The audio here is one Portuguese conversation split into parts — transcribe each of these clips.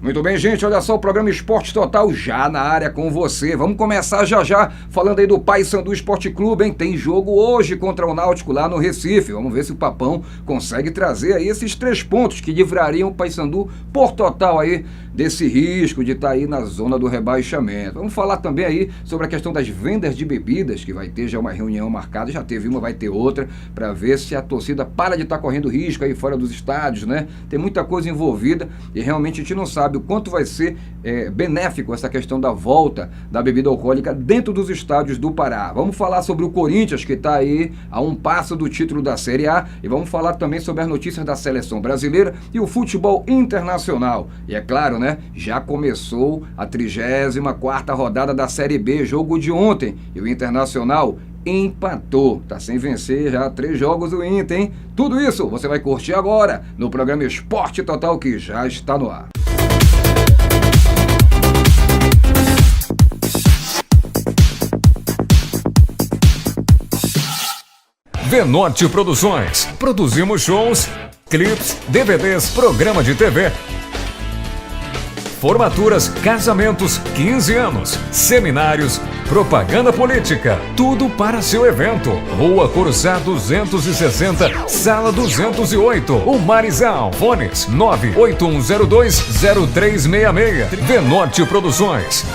Muito bem, gente, olha só o programa Esporte Total já na área com você. Vamos começar já falando aí do Paysandu Esporte Clube, hein? Tem jogo hoje contra o Náutico lá no Recife. Vamos ver se o Papão consegue trazer aí esses 3 pontos que livrariam o Paysandu por total aí desse risco de estar aí na zona do rebaixamento. Vamos falar também aí sobre a questão das vendas de bebidas, que vai ter já uma reunião marcada, já teve uma, vai ter outra, para ver se a torcida para de estar correndo risco aí fora dos estádios, né? Tem muita coisa envolvida e realmente a gente não sabe o quanto vai ser benéfico essa questão da volta da bebida alcoólica dentro dos estádios do Pará. Vamos falar sobre o Corinthians, que está aí a um passo do título da Série A, e vamos falar também sobre as notícias da seleção brasileira e o futebol internacional. E é claro, né, já começou a 34ª rodada da Série B, jogo de ontem, e o Internacional empatou, tá sem vencer já 3 jogos o Inter, hein? Tudo isso você vai curtir agora no programa Esporte Total, que já está no ar. Venorte Produções. Produzimos shows, clipes, DVDs, programa de TV, formaturas, casamentos, 15 anos, seminários, propaganda política, tudo para seu evento. Rua Coruçá 260, Sala 208, o Marizal, fones 981020366. Venorte Produções.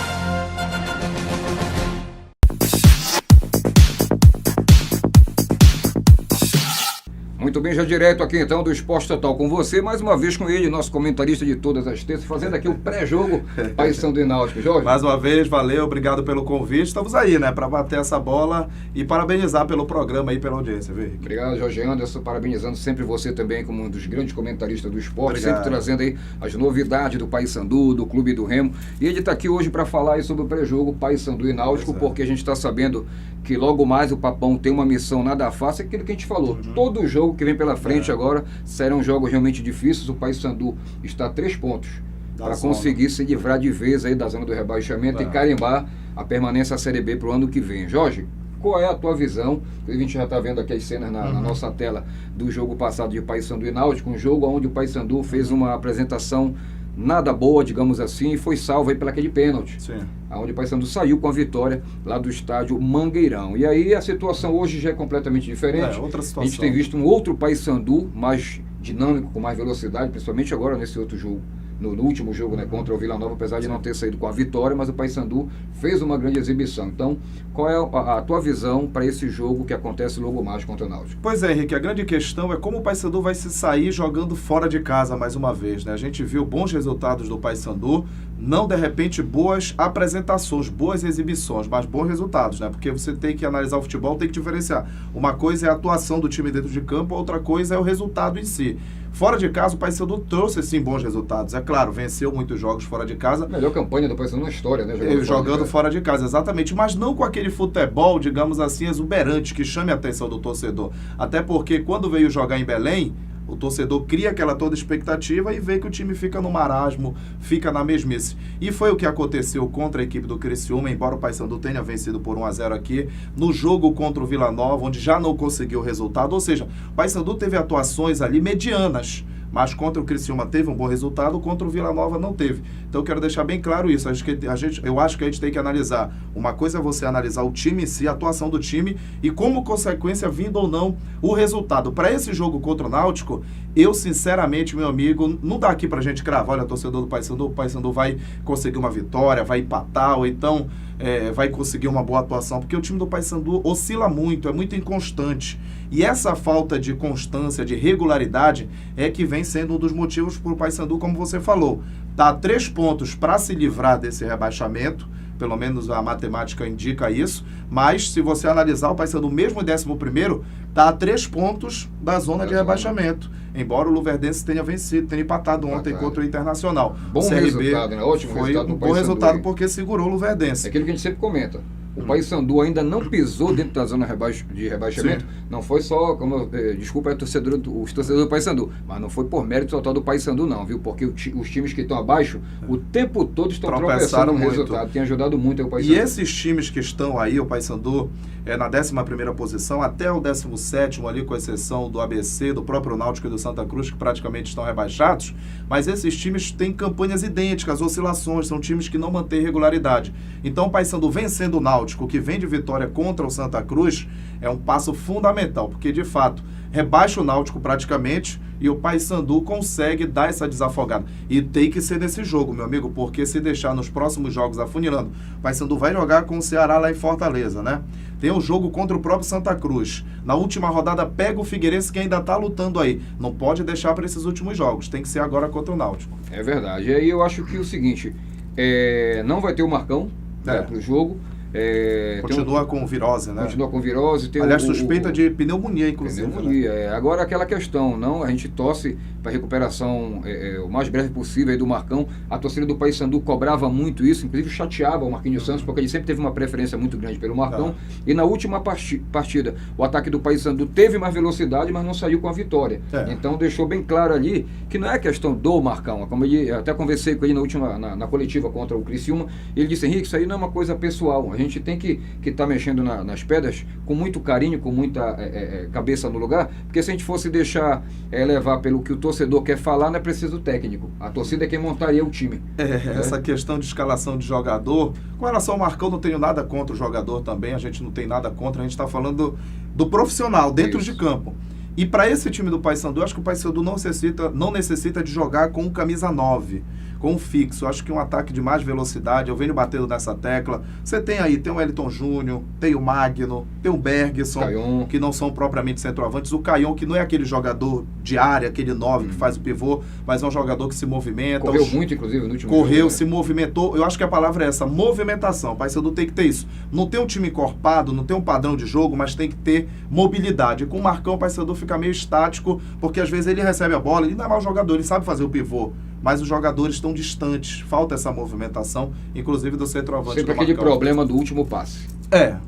Muito bem, já direto aqui então do Esporte Total com você, mais uma vez com ele, nosso comentarista de todas as terças, fazendo aqui o pré-jogo Paysandu e Náutico. Jorge? Mais uma vez, valeu, obrigado pelo convite, estamos aí, né, para bater essa bola e parabenizar pelo programa aí, pela audiência, viu? Obrigado, Jorge Anderson, parabenizando sempre você também como um dos grandes comentaristas do esporte, Obrigado. Sempre trazendo aí as novidades do Paysandu, do Clube do Remo, e ele está aqui hoje para falar aí sobre o pré-jogo Paysandu e Náutico, porque a gente está sabendo que logo mais o Papão tem uma missão nada fácil, é aquilo que a gente falou, todo jogo que vem pela frente agora serão jogos realmente difíceis. O Paysandu está a 3 pontos para conseguir se livrar de vez aí da zona do rebaixamento e carimbar a permanência à Série B para o ano que vem. Jorge, qual é a tua visão? A gente já está vendo aqui as cenas na nossa tela do jogo passado de Paysandu e Náutico, um jogo onde o Paysandu fez uma apresentação nada boa, digamos assim, e foi salvo aí pelaquele pênalti. Sim. Onde o Paysandu saiu com a vitória lá do estádio Mangueirão. E aí a situação hoje já é completamente diferente. Outra situação. A gente tem visto um outro Paysandu mais dinâmico, com mais velocidade, principalmente agora nesse outro jogo, no último jogo, né, contra o Vila Nova, apesar de não ter saído com a vitória, mas o Paysandu fez uma grande exibição. Então, qual é a tua visão para esse jogo que acontece logo mais contra o Náutico? Pois é, Henrique, a grande questão é como o Paysandu vai se sair jogando fora de casa mais uma vez, né? A gente viu bons resultados do Paysandu, não de repente boas apresentações, boas exibições, mas bons resultados, né? Porque você tem que analisar o futebol, tem que diferenciar. Uma coisa é a atuação do time dentro de campo, outra coisa é o resultado em si. Fora de casa, o Paysandu trouxe sim bons resultados. É claro, venceu muitos jogos fora de casa. Melhor campanha do Paysandu na história, né? Jogando fora de casa, exatamente. Mas não com aquele futebol, digamos assim, exuberante, que chame a atenção do torcedor. Até porque quando veio jogar em Belém, o torcedor cria aquela toda expectativa e vê que o time fica no marasmo, fica na mesmice. E foi o que aconteceu contra a equipe do Criciúma, embora o Paysandu tenha vencido por 1-0 aqui, no jogo contra o Vila Nova, onde já não conseguiu o resultado. Ou seja, o Paysandu teve atuações ali medianas, mas contra o Criciúma teve um bom resultado, contra o Vila Nova não teve. Então eu quero deixar bem claro isso. Eu acho que a gente tem que analisar. Uma coisa é você analisar o time em si, a atuação do time e como consequência vindo ou não o resultado. Para esse jogo contra o Náutico, eu sinceramente, meu amigo, não dá aqui pra gente cravar, olha, torcedor do Paysandu, o Paysandu vai conseguir uma vitória, vai empatar, ou então vai conseguir uma boa atuação, porque o time do Paysandu oscila muito, é muito inconstante. E essa falta de constância, de regularidade, é que vem sendo um dos motivos para o Paysandu, como você falou. Está a 3 pontos para se livrar desse rebaixamento, pelo menos a matemática indica isso, mas se você analisar o Paysandu, mesmo em 11º, está a 3 pontos da zona de rebaixamento, embora o Luverdense tenha vencido, tenha empatado ontem contra o Internacional. Bom CRB resultado, né? Ótimo foi resultado um bom resultado porque segurou o Luverdense. É aquilo que a gente sempre comenta. O Paysandu ainda não pisou dentro da zona de rebaixamento. Sim. Não foi só, desculpa os torcedores do Paysandu, mas não foi por mérito total do Paysandu não, viu? Porque os times que estão abaixo, o tempo todo estão tropeçando no resultado. Tem ajudado muito o Paysandu. E esses times que estão aí, o Paysandu na 11ª posição, até o 17º ali, com exceção do ABC, do próprio Náutico e do Santa Cruz, que praticamente estão rebaixados, mas esses times têm campanhas idênticas, oscilações, são times que não mantêm regularidade. Então o Paysandu vencendo o Náutico, que vem de vitória contra o Santa Cruz, é um passo fundamental, porque de fato rebaixa o Náutico praticamente e o Paysandu consegue dar essa desafogada. E tem que ser nesse jogo, meu amigo, porque se deixar nos próximos jogos afunilando, o Paysandu vai jogar com o Ceará lá em Fortaleza, né? Tem um jogo contra o próprio Santa Cruz. Na última rodada pega o Figueirense, que ainda está lutando aí. Não pode deixar para esses últimos jogos, tem que ser agora contra o Náutico. É verdade. E aí eu acho que o seguinte, não vai ter o Marcão para o jogo. Continua com virose, né? Continua com virose. Aliás, suspeita de pneumonia, inclusive. Pneumonia, né? Agora, aquela questão, a gente torce para a recuperação o mais breve possível aí do Marcão. A torcida do Paysandu cobrava muito isso, inclusive chateava o Marquinhos Santos, porque ele sempre teve uma preferência muito grande pelo Marcão. E na última partida, o ataque do Paysandu teve mais velocidade, mas não saiu com a vitória. Então, deixou bem claro ali que não é questão do Marcão. Como eu até conversei com ele na coletiva contra o Criciúma, ele disse: Henrique, isso aí não é uma coisa pessoal. A gente tem que estar mexendo nas pedras com muito carinho, com muita cabeça no lugar, porque se a gente fosse deixar levar pelo que o torcedor quer falar, não é preciso técnico. A torcida é quem montaria o time. Essa questão de escalação de jogador, com relação ao Marcão, não tenho nada contra o jogador também, a gente não tem nada contra, a gente está falando do profissional, dentro de campo. E para esse time do Paysandu, eu acho que o Paysandu não necessita de jogar com camisa 9, com um fixo. Eu acho que um ataque de mais velocidade, eu venho batendo nessa tecla. Você tem o Wellington Júnior, tem o Magno, tem o Bergson, Caion, que não são propriamente centroavantes. O Caion, que não é aquele jogador de área, aquele 9 que faz o pivô, mas é um jogador que se movimenta. Correu muito, inclusive, no último jogo, se movimentou. Eu acho que a palavra é essa, movimentação. O Paysandu tem que ter isso. Não tem um time encorpado, não tem um padrão de jogo, mas tem que ter mobilidade. E com o Marcão, o Paysandu fica meio estático, porque às vezes ele recebe a bola, ele não é mau jogador, ele sabe fazer o pivô, mas os jogadores estão distantes, falta essa movimentação, inclusive do centroavante. Sempre aquele problema do último passe.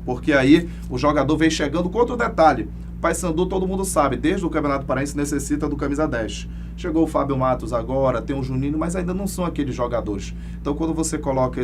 Porque aí o jogador vem chegando com outro detalhe. Paysandu, todo mundo sabe, desde o Campeonato Paraense necessita do camisa 10. Chegou o Fábio Matos agora, tem o Juninho, mas ainda não são aqueles jogadores. Então, quando você coloca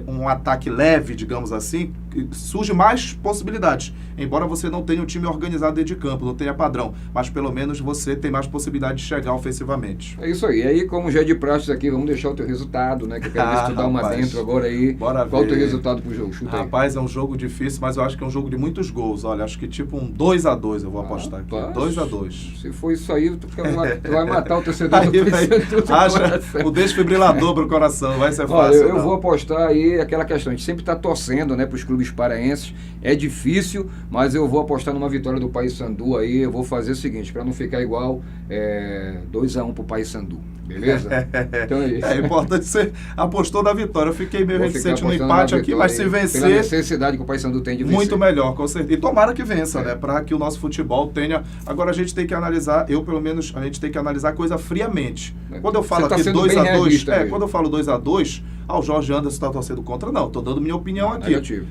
um ataque leve, digamos assim, surge mais possibilidades. Embora você não tenha um time organizado dentro de campo, não tenha padrão, mas pelo menos você tem mais possibilidade de chegar ofensivamente. É isso aí. E aí, como já é de praxe aqui, vamos deixar o teu resultado, né? Que eu quero ver se tu dá uma dentro agora aí. Bora Qual ver. o teu resultado pro jogo? Chuta aí. Rapaz, é um jogo difícil, mas eu acho que é um jogo de muitos gols. Olha, acho que tipo um 2-2 eu vou apostar aqui. 2-2. Se for isso aí, tu vai matar o torcedor do Paysandu. Acha o desfibrilador pro coração, vai ser Olha, fácil. eu vou apostar aí aquela questão, a gente sempre está torcendo, né, para os clubes paraenses, é difícil, mas eu vou apostar numa vitória do Paysandu aí, eu vou fazer o seguinte, para não ficar igual, 2-1 pro Paysandu, beleza? Então é isso. É importante você apostou na vitória, eu fiquei meio reticente no empate aqui, mas se vencer... Pela necessidade que o Paysandu tem de vencer. Muito melhor, com certeza. E tomara que vença, né, para que o nosso futebol tenha... Agora a gente tem que analisar, a gente tem que analisar a coisa friamente. Quando eu falo aqui 2-2, quando eu falo 2-2, o Jorge Anderson está torcendo contra, não, estou dando minha opinião aqui. Negativo.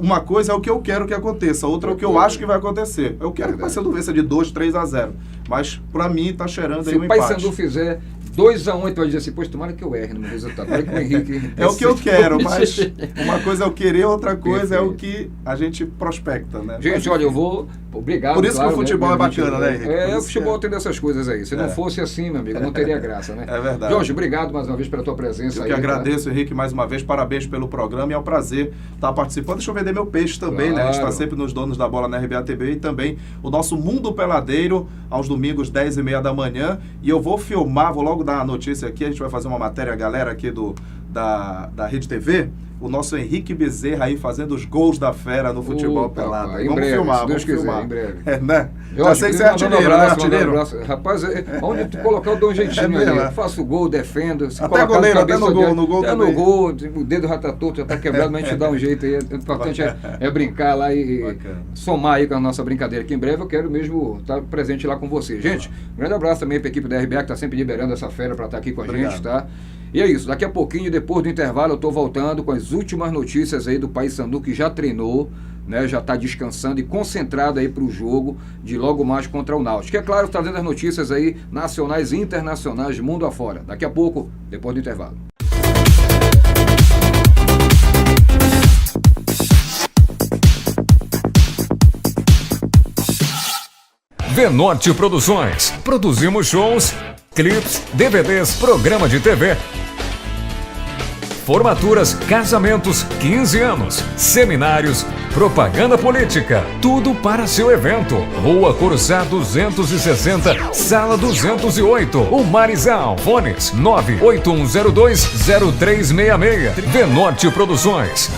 Uma coisa é o que eu quero que aconteça, outra é o que eu acho que vai acontecer. Eu quero que o Paysandu vença de 2-3-0, mas para mim tá cheirando aí um empate. Se o Paysandu fizer 2-1, então vai dizer assim, pois tomara que eu erre no meu resultado. Olha que o Henrique... É o que eu quero, mas uma coisa é o querer, outra coisa é o que a gente prospecta, né? Gente, olha, eu vou... Obrigado. Por isso que o futebol é bacana, né, Henrique? O futebol tem dessas coisas aí. Se não fosse assim, meu amigo, não teria graça, né? É verdade. Jorge, obrigado mais uma vez pela tua presença aí. Eu que agradeço, Henrique, mais uma vez. Parabéns pelo programa e é um prazer estar participando. Deixa eu vender meu peixe também, né? A gente está sempre nos Donos da Bola na RBA TV e também o nosso Mundo Peladeiro aos domingos, 10h30 da manhã. E eu vou filmar, vou logo dar a notícia aqui. A gente vai fazer uma matéria, galera, aqui da Rede TV. O nosso Henrique Bezerra aí fazendo os gols da fera no futebol pelado. Vamos filmar, vamos filmar. Em breve. Né? Eu já sei que você é artilheiro, né? Artilheiro. Rapaz, onde tu colocar, eu dou um jeitinho ali. Eu faço o gol, defendo. Se até goleiro, até no gol. No gol até no gol, o dedo já tá torto, já tá quebrado, mas a gente dá um jeito aí. O importante é brincar lá e somar aí com a nossa brincadeira. Que em breve eu quero mesmo estar presente lá com você. Gente, um grande abraço também para a equipe da RBA que está sempre liberando essa fera para estar aqui com a gente, tá? E é isso, daqui a pouquinho, depois do intervalo, eu tô voltando com as últimas notícias aí do Paysandu, que já treinou, né, já está descansando e concentrado aí para o jogo de logo mais contra o Náutico. É claro, trazendo as notícias aí nacionais e internacionais, mundo afora. Daqui a pouco, depois do intervalo. Venorte Produções. Produzimos shows, clipes, DVDs, programa de TV. Formaturas, casamentos, 15 anos, seminários, propaganda política, tudo para seu evento. Rua Coruçá 260, Sala 208, o Marizal, fones 981020366. Venorte Produções.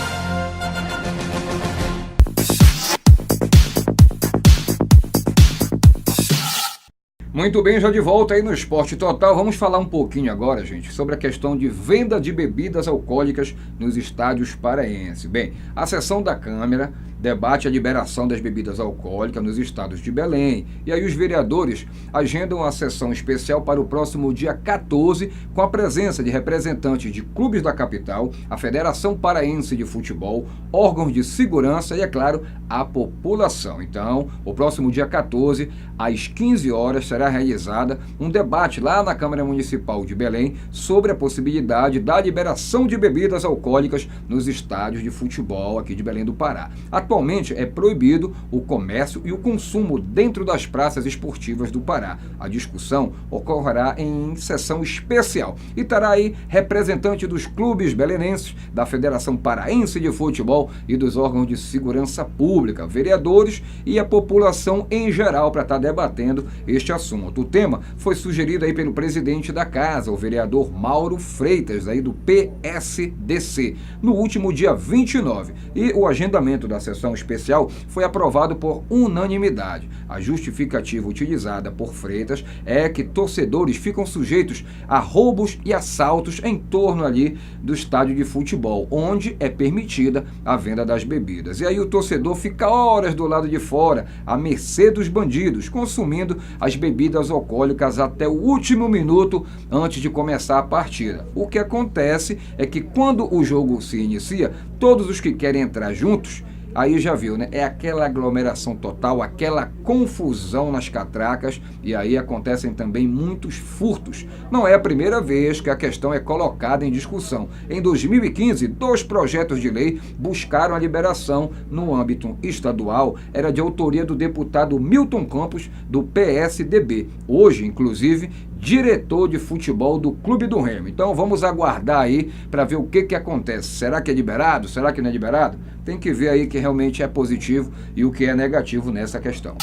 Muito bem, já de volta aí no Esporte Total. Vamos falar um pouquinho agora, gente, sobre a questão de venda de bebidas alcoólicas nos estádios paraenses. Bem, a sessão da Câmara debate a liberação das bebidas alcoólicas nos estados de Belém. E aí os vereadores agendam a sessão especial para o próximo dia 14, com a presença de representantes de clubes da capital, a Federação Paraense de Futebol, órgãos de segurança e, é claro, a população. Então, o próximo dia 14, às 15 horas, será realizada um debate lá na Câmara Municipal de Belém sobre a possibilidade da liberação de bebidas alcoólicas nos estádios de futebol aqui de Belém do Pará. Atualmente é proibido o comércio e o consumo dentro das praças esportivas do Pará. A discussão ocorrerá em sessão especial e terá aí representante dos clubes belenenses, da Federação Paraense de Futebol e dos órgãos de segurança pública, vereadores e a população em geral para estar debatendo este assunto. O tema foi sugerido aí pelo presidente da casa, o vereador Mauro Freitas, aí do PSDC, no último dia 29. E o agendamento da sessão especial foi aprovado por unanimidade. A justificativa utilizada por Freitas é que torcedores ficam sujeitos a roubos e assaltos em torno ali do estádio de futebol, onde é permitida a venda das bebidas. E aí o torcedor fica horas do lado de fora, à mercê dos bandidos, consumindo as bebidas alcoólicas até o último minuto antes de começar a partida. O que acontece é que quando o jogo se inicia, todos os que querem entrar juntos, aí já viu, né? É aquela aglomeração total, aquela confusão nas catracas, e aí acontecem também muitos furtos. Não é a primeira vez que a questão é colocada em discussão. Em 2015, 2 projetos de lei buscaram a liberação no âmbito estadual. Era de autoria do deputado Milton Campos, do PSDB. Hoje, inclusive, diretor de futebol do Clube do Remo. Então vamos aguardar aí para ver o que acontece. Será que é liberado? Será que não é liberado? Tem que ver aí que realmente é positivo e o que é negativo nessa questão.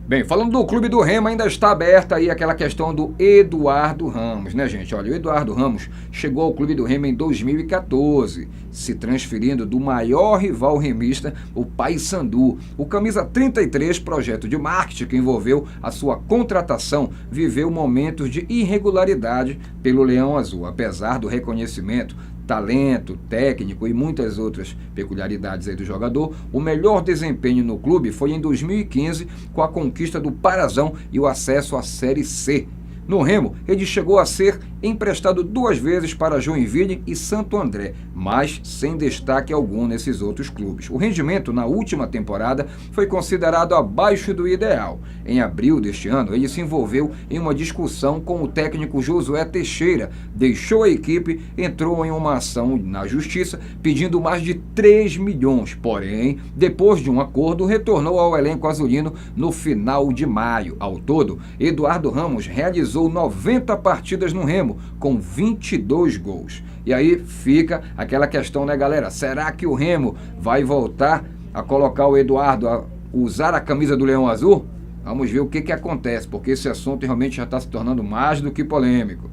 Bem, falando do Clube do Remo, ainda está aberta aí aquela questão do Eduardo Ramos, né, gente? Olha, o Eduardo Ramos chegou ao Clube do Remo em 2014, se transferindo do maior rival remista, o Paysandu. O camisa 33, projeto de marketing que envolveu a sua contratação, viveu momentos de irregularidade pelo Leão Azul. Apesar do reconhecimento, talento, técnico e muitas outras peculiaridades aí do jogador, o melhor desempenho no clube foi em 2015, com a conquista do Parazão e o acesso à Série C. No Remo, ele chegou a ser emprestado 2 vezes para Joinville e Santo André, mas sem destaque algum nesses outros clubes. O rendimento na última temporada foi considerado abaixo do ideal. Em abril deste ano, ele se envolveu em uma discussão com o técnico Josué Teixeira, deixou a equipe, entrou em uma ação na justiça pedindo mais de 3 milhões, porém, depois de um acordo, retornou ao elenco azulino no final de maio. Ao todo, Eduardo Ramos realizou 90 partidas no Remo, com 22 gols. E aí fica aquela questão, né, galera? Será que o Remo vai voltar a colocar o Eduardo a usar a camisa do Leão Azul? Vamos ver o que acontece, porque esse assunto realmente já está se tornando mais do que polêmico.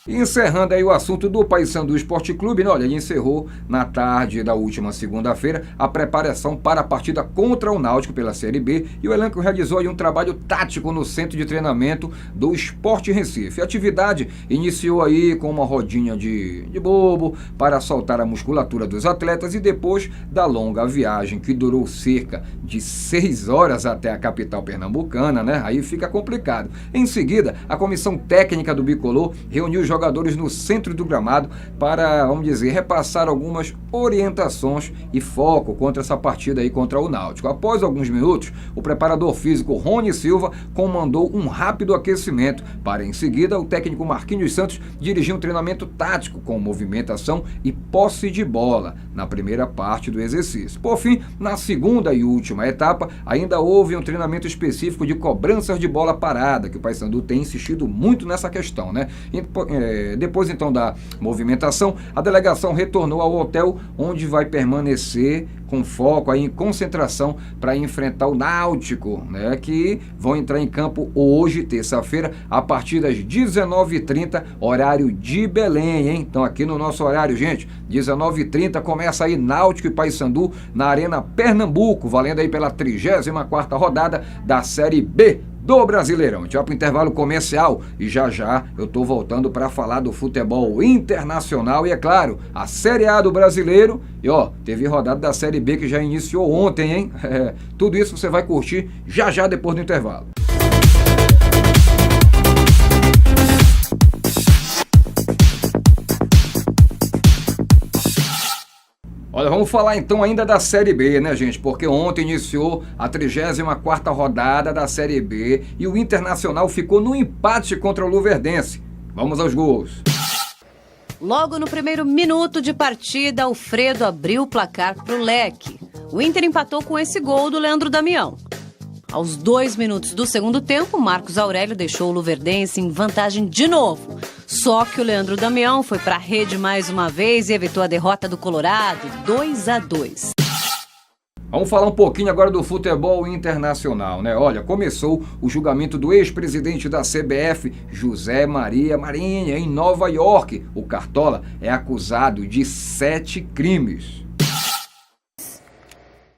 E encerrando aí o assunto do Paysandu Esporte Clube, né? Olha, ele encerrou na tarde da última segunda-feira a preparação para a partida contra o Náutico pela Série B, e o elenco realizou aí um trabalho tático no centro de treinamento do Sport Recife. A atividade iniciou aí com uma rodinha de bobo para soltar a musculatura dos atletas, e depois da longa viagem que durou cerca de 6 horas até a capital pernambucana, né? Aí fica complicado. Em seguida, a comissão técnica do Bicolor reuniu os jogadores jogadores no centro do gramado para, vamos dizer, repassar algumas orientações e foco contra essa partida aí contra o Náutico. Após alguns minutos, o preparador físico Rony Silva comandou um rápido aquecimento para, em seguida, o técnico Marquinhos Santos dirigir um treinamento tático com movimentação e posse de bola na primeira parte do exercício. Por fim, na segunda e última etapa, ainda houve um treinamento específico de cobranças de bola parada, que o Paysandu tem insistido muito nessa questão, né? Depois, então, da movimentação, a delegação retornou ao hotel, onde vai permanecer com foco aí em concentração para enfrentar o Náutico, né, que vão entrar em campo hoje, terça-feira, a partir das 19h30, horário de Belém, hein? Então aqui no nosso horário, gente, 19h30 começa aí Náutico e Paysandu na Arena Pernambuco, valendo aí pela 34ª rodada da Série B do Brasileirão. Já para o intervalo comercial e já eu tô voltando para falar do futebol internacional e, é claro, a Série A do Brasileiro. E teve rodada da Série B que já iniciou ontem, hein? Tudo isso você vai curtir já depois do intervalo. Olha, vamos falar então ainda da Série B, né, gente? Porque ontem iniciou a 34ª rodada da Série B e o Internacional ficou no empate contra o Luverdense. Vamos aos gols. Logo no primeiro minuto de partida, Alfredo abriu o placar para o Leque. O Inter empatou com esse gol do Leandro Damião. Aos 2 minutos do segundo tempo, Marcos Aurélio deixou o Luverdense em vantagem de novo. Só que o Leandro Damião foi para a rede mais uma vez e evitou a derrota do Colorado, 2-2. Vamos falar um pouquinho agora do futebol internacional, né? Olha, começou o julgamento do ex-presidente da CBF, José Maria Marinho, em Nova York. O Cartola é acusado de 7 crimes.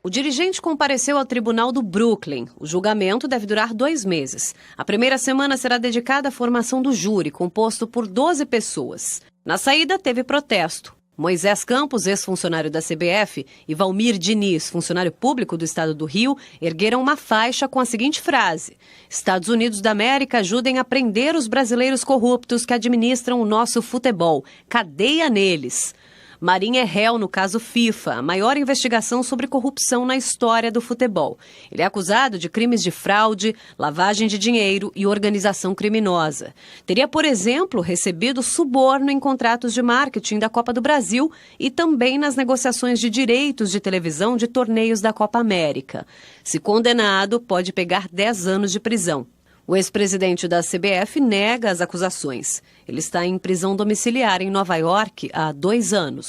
O dirigente compareceu ao tribunal do Brooklyn. O julgamento deve durar 2 meses. A primeira semana será dedicada à formação do júri, composto por 12 pessoas. Na saída, teve protesto. Moisés Campos, ex-funcionário da CBF, e Valmir Diniz, funcionário público do estado do Rio, ergueram uma faixa com a seguinte frase: Estados Unidos da América ajudem a prender os brasileiros corruptos que administram o nosso futebol. Cadeia neles. Marinho é réu no caso FIFA, a maior investigação sobre corrupção na história do futebol. Ele é acusado de crimes de fraude, lavagem de dinheiro e organização criminosa. Teria, por exemplo, recebido suborno em contratos de marketing da Copa do Brasil e também nas negociações de direitos de televisão de torneios da Copa América. Se condenado, pode pegar 10 anos de prisão. O ex-presidente da CBF nega as acusações. Ele está em prisão domiciliar em Nova York há 2 anos.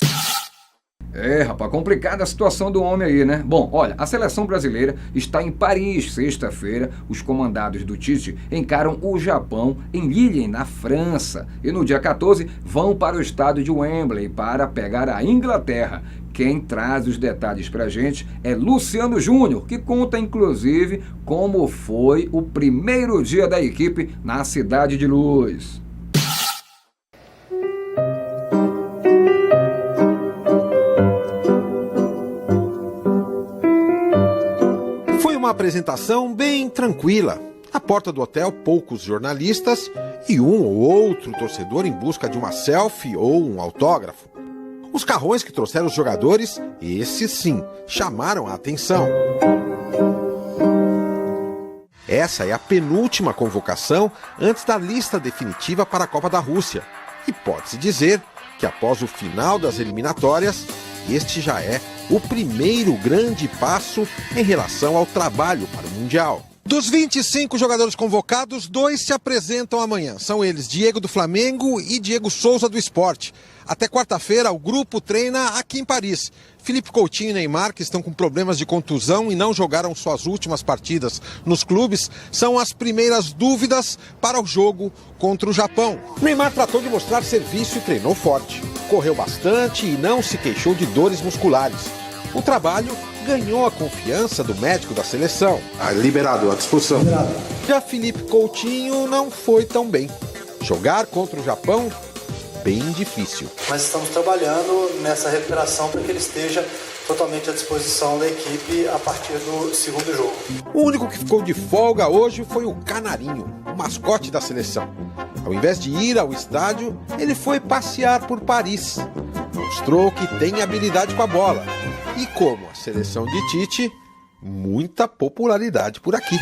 Rapaz, complicada a situação do homem aí, né? Bom, olha, a seleção brasileira está em Paris. Sexta-feira, os comandados do Tite encaram o Japão em Lille, na França. E no dia 14, vão para o estádio de Wembley para pegar a Inglaterra. Quem traz os detalhes pra gente é Luciano Júnior, que conta inclusive como foi o primeiro dia da equipe na Cidade de Luz. Foi uma apresentação bem tranquila. À porta do hotel, poucos jornalistas e um ou outro torcedor em busca de uma selfie ou um autógrafo. Os carrões que trouxeram os jogadores, esses sim, chamaram a atenção. Essa é a penúltima convocação antes da lista definitiva para a Copa da Rússia. E pode-se dizer que após o final das eliminatórias, este já é o primeiro grande passo em relação ao trabalho para o Mundial. Dos 25 jogadores convocados, 2 se apresentam amanhã. São eles Diego do Flamengo e Diego Souza do Sport. Até quarta-feira, o grupo treina aqui em Paris. Felipe Coutinho e Neymar, que estão com problemas de contusão e não jogaram suas últimas partidas nos clubes, são as primeiras dúvidas para o jogo contra o Japão. Neymar tratou de mostrar serviço e treinou forte. Correu bastante e não se queixou de dores musculares. O trabalho ganhou a confiança do médico da seleção. Liberado, à disposição. Já Felipe Coutinho não foi tão bem. Jogar contra o Japão, bem difícil. Mas estamos trabalhando nessa recuperação para que ele esteja totalmente à disposição da equipe a partir do segundo jogo. O único que ficou de folga hoje foi o Canarinho, o mascote da seleção. Ao invés de ir ao estádio, ele foi passear por Paris. Mostrou que tem habilidade com a bola. E como a seleção de Tite, muita popularidade por aqui.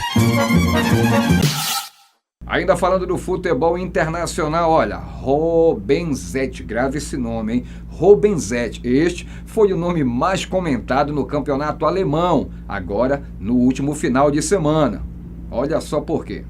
Ainda falando do futebol internacional, olha, Robbenzetti, grave esse nome, hein? Robbenzetti, este foi o nome mais comentado no campeonato alemão, agora no último final de semana. Olha só por quê.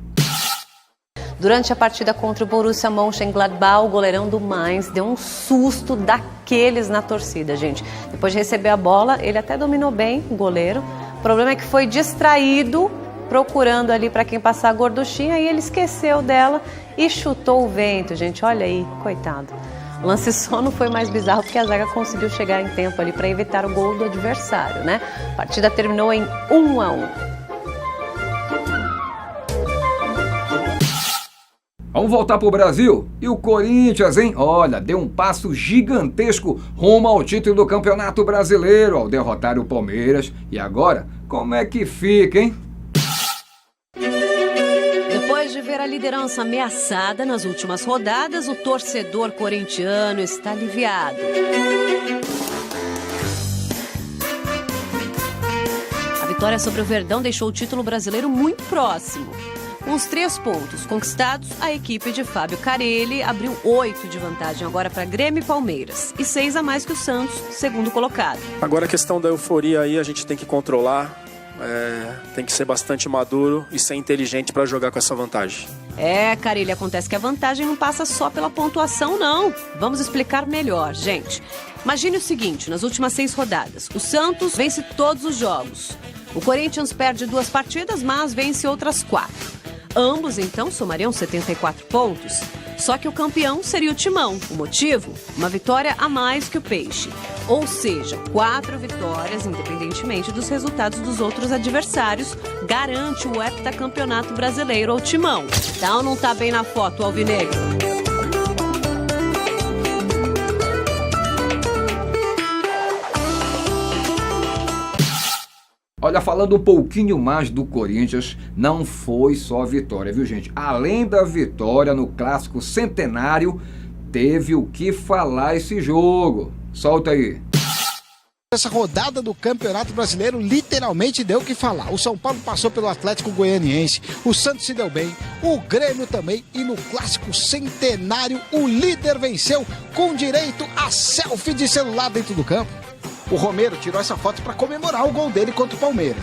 Durante a partida contra o Borussia Mönchengladbach, o goleirão do Mainz deu um susto daqueles na torcida, gente. Depois de receber a bola, ele até dominou bem, o goleiro. O problema é que foi distraído, procurando ali para quem passar a gorduchinha, e ele esqueceu dela e chutou o vento, gente. Olha aí, coitado. O lance só não foi mais bizarro porque a zaga conseguiu chegar em tempo ali para evitar o gol do adversário, né? A partida terminou em 1-1. Vamos voltar pro Brasil? E o Corinthians, hein? Olha, deu um passo gigantesco rumo ao título do Campeonato Brasileiro ao derrotar o Palmeiras. E agora, como é que fica, hein? Depois de ver a liderança ameaçada nas últimas rodadas, o torcedor corintiano está aliviado. A vitória sobre o Verdão deixou o título brasileiro muito próximo. Com os 3 pontos conquistados, a equipe de Fábio Carelli abriu 8 de vantagem agora para Grêmio e Palmeiras e 6 a mais que o Santos, segundo colocado. Agora a questão da euforia aí a gente tem que controlar, tem que ser bastante maduro e ser inteligente para jogar com essa vantagem. Carelli, acontece que a vantagem não passa só pela pontuação, não. Vamos explicar melhor, gente. Imagine o seguinte, nas últimas 6 rodadas, o Santos vence todos os jogos. O Corinthians perde 2 partidas, mas vence outras 4. Ambos, então, somariam 74 pontos. Só que o campeão seria o Timão. O motivo? Uma vitória a mais que o Peixe. Ou seja, 4 vitórias, independentemente dos resultados dos outros adversários, garante o heptacampeonato brasileiro ao Timão. Tá ou não tá bem na foto, alvinegro? Olha, falando um pouquinho mais do Corinthians, não foi só vitória, viu, gente? Além da vitória no Clássico Centenário, teve o que falar esse jogo. Solta aí. Essa rodada do Campeonato Brasileiro literalmente deu o que falar. O São Paulo passou pelo Atlético Goianiense, o Santos se deu bem, o Grêmio também, e no Clássico Centenário o líder venceu com direito a selfie de celular dentro do campo. O Romero tirou essa foto para comemorar o gol dele contra o Palmeiras.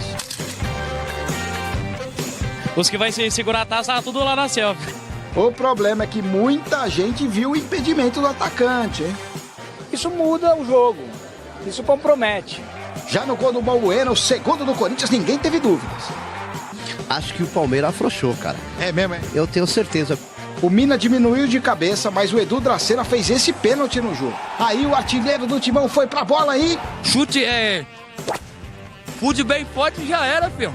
Os que vai se segurar a taça, tá tudo lá na selfie. O problema é que muita gente viu o impedimento do atacante, hein? Isso muda o jogo, isso compromete. Já no gol do Balbuena, o segundo do Corinthians, ninguém teve dúvidas. Acho que o Palmeiras afrouxou, cara. É mesmo, é? Eu tenho certeza. O Mina diminuiu de cabeça, mas o Edu Dracena fez esse pênalti no jogo. Aí o artilheiro do Timão foi pra bola aí. Chute Fude bem forte e já era, filho.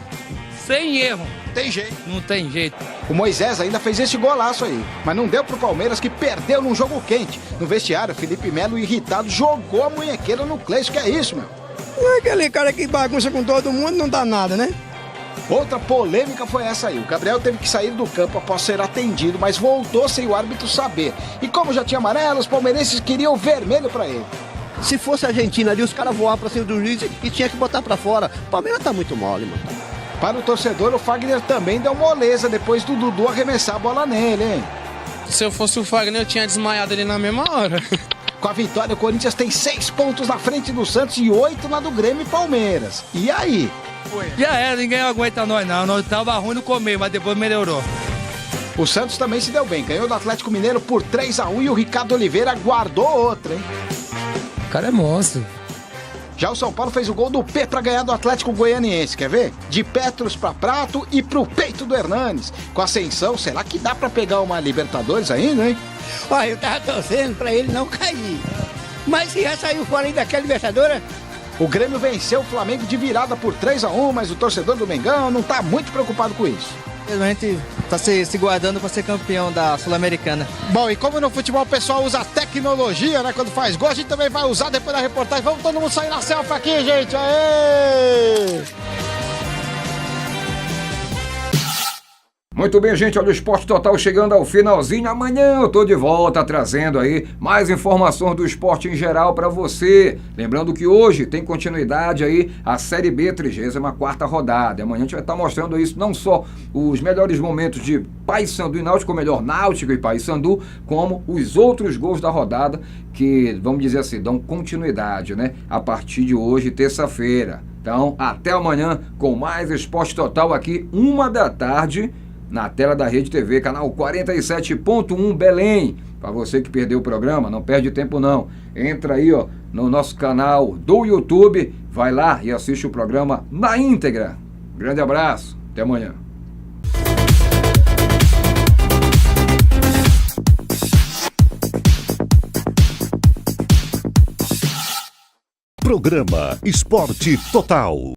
Sem erro. Tem jeito. Não tem jeito. O Moisés ainda fez esse golaço aí, mas não deu pro Palmeiras, que perdeu num jogo quente. No vestiário, Felipe Melo, irritado, jogou a munhequeira no Cleiton. Que é isso, meu? Aquele cara que bagunça com todo mundo não dá nada, né? Outra polêmica foi essa aí. O Gabriel teve que sair do campo após ser atendido, mas voltou sem o árbitro saber. E como já tinha amarelo, os palmeirenses queriam vermelho pra ele. Se fosse a Argentina ali, os caras voavam pra cima do juiz e tinha que botar pra fora. O Palmeiras tá muito mole, mano. Para o torcedor, o Fagner também deu moleza depois do Dudu arremessar a bola nele, hein? Se eu fosse o Fagner, eu tinha desmaiado ali na mesma hora. Com a vitória, o Corinthians tem 6 pontos na frente do Santos e 8 na do Grêmio e Palmeiras. E aí? Já era, ninguém aguenta nós não. Nós tava ruim no começo, mas depois melhorou. O Santos também se deu bem. Ganhou do Atlético Mineiro por 3-1 e o Ricardo Oliveira guardou outra, hein? O cara é monstro. Já o São Paulo fez o gol do P para ganhar do Atlético Goianiense, quer ver? De Petros para Prato e pro peito do Hernanes. Com a Ascensão, será que dá para pegar uma Libertadores ainda, hein? Olha, eu tava torcendo para ele não cair. Mas se já saiu fora aí daquela Libertadores... O Grêmio venceu o Flamengo de virada por 3-1, mas o torcedor do Mengão não tá muito preocupado com isso. A gente tá se guardando para ser campeão da Sul-Americana. Bom, e como no futebol o pessoal usa tecnologia, né, quando faz gol, a gente também vai usar depois da reportagem. Vamos todo mundo sair na selfie aqui, gente! Aê! Muito bem, gente, olha o Esporte Total chegando ao finalzinho. Amanhã eu tô de volta trazendo aí mais informações do esporte em geral para você. Lembrando que hoje tem continuidade aí a Série B, 34ª rodada. Amanhã a gente vai estar mostrando isso, não só os melhores momentos de Paysandu e Náutico, ou melhor, Náutico e Paysandu, como os outros gols da rodada que, vamos dizer assim, dão continuidade, né? A partir de hoje, terça-feira. Então, até amanhã com mais Esporte Total aqui, 13h, na tela da Rede TV, canal 47.1 Belém. Para você que perdeu o programa, não perde tempo não. Entra aí, ó, no nosso canal do YouTube, vai lá e assiste o programa na íntegra. Grande abraço, até amanhã. Programa Esporte Total.